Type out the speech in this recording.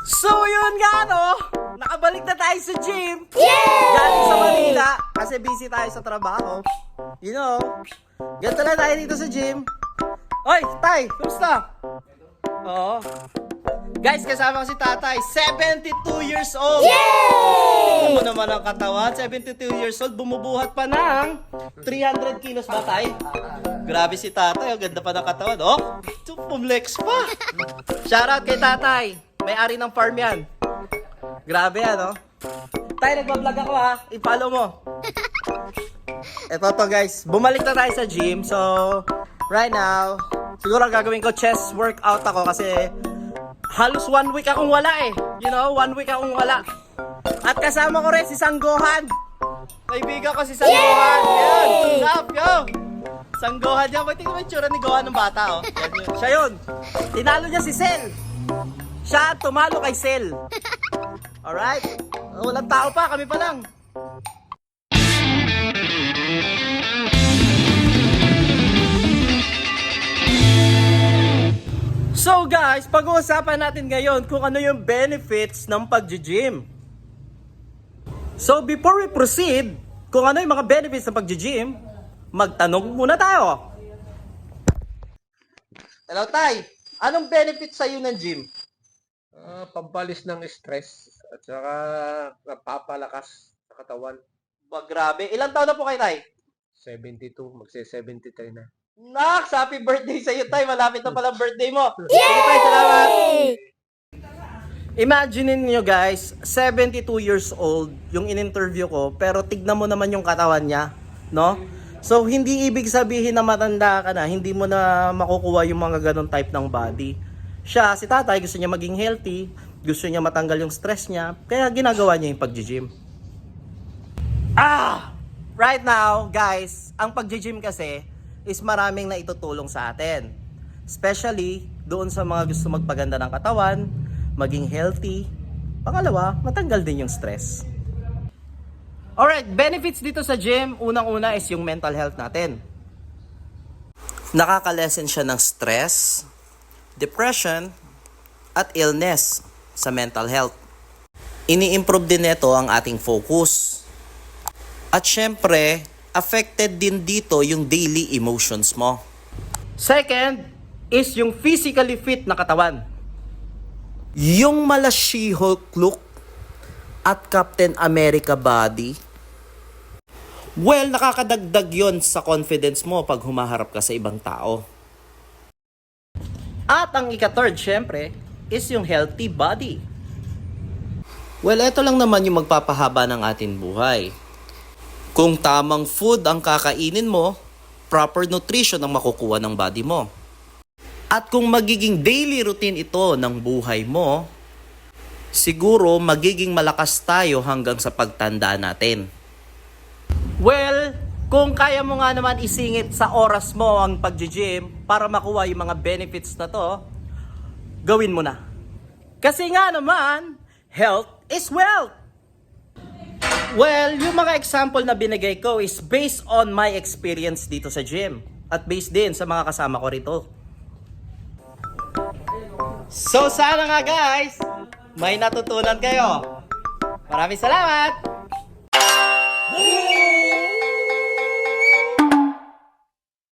So yun nga no, nakabalik na tayo sa gym. Yay! Galing sa Manila kasi busy tayo sa trabaho. You know, ganito lang tayo dito sa gym. Oy, Tay, kumusta? Oo. Guys, kasama ko si Tatay, 72 years old. Yay! Tingnan mo naman ang katawan, 72 years old, bumubuhat pa ng 300 kilos ba, Tay? Grabe si Tatay, ang ganda pa ng katawan. Oh, pumlex pa. Shoutout kay Tatay. May-ari ng farm yan. Grabe yan, oh. Tay, nagbablog ako ha. I-follow mo. Eto to guys. Bumalik na tayo sa gym. So, right now, siguro gagawin ko chest workout ako kasi halos 1 week akong wala eh. You know, 1 week akong wala. At kasama ko rin si Sanggohan. Kaibigan ko si Sanggohan. Yan, what's up, yo? Sanggohan yan. Ba't tingnan mo yung tsura ni Gohan ng bata, oh. Yan, yun. Siya yun. Tinalo niya si Cell. Siya tumalo kay Cell. Alright? Walang tao pa, kami pa lang. So guys, pag-uusapan natin ngayon kung ano yung benefits ng pag-gym. So before we proceed, kung ano yung mga benefits ng pag-gym, magtanong muna tayo. Hello Tay, anong benefits sa'yo ng gym? Pampalis ng stress at saka napapalakas sa katawan. Ba, grabe. Ilang taon na po kayo, Tay? 72, magse-73 na. Nax, happy birthday sa iyo, Tay. Malapit na pala birthday mo. Sige, Tay, salamat. Imagine niyo guys, 72 years old yung in-interview ko, pero tignan mo naman yung katawan niya, no? So, hindi ibig sabihin na matanda ka na, hindi mo na makukuha yung mga ganun type ng body. Siya, si Tatay, gusto niya maging healthy, gusto niya matanggal yung stress niya, kaya ginagawa niya yung pag-gym. Right now, guys, ang pag-gym kasi is maraming na itutulong sa atin. Especially doon sa mga gusto magpaganda ng katawan, maging healthy. Pangalawa, matanggal din yung stress. Alright, benefits dito sa gym, unang-una is yung mental health natin. Nakaka-lessen siya ng stress, depression, at illness sa mental health. Ini-improve din nito ang ating focus. At syempre, affected din dito yung daily emotions mo. Second is yung physically fit na katawan. Yung mala She-Hulk look at Captain America body, well, nakakadagdag yon sa confidence mo pag humaharap ka sa ibang tao. At ang ika-third, syempre, is yung healthy body. Well, eto lang naman yung magpapahaba ng ating buhay. Kung tamang food ang kakainin mo, proper nutrition ang makukuha ng body mo. At kung magiging daily routine ito ng buhay mo, siguro magiging malakas tayo hanggang sa pagtanda natin. Well, kung kaya mo nga naman isingit sa oras mo ang pag-gym para makuha yung mga benefits na to, gawin mo na. Kasi nga naman, health is wealth. Well, yung mga example na binigay ko is based on my experience dito sa gym at based din sa mga kasama ko rito. So sana nga guys, may natutunan kayo. Maraming salamat!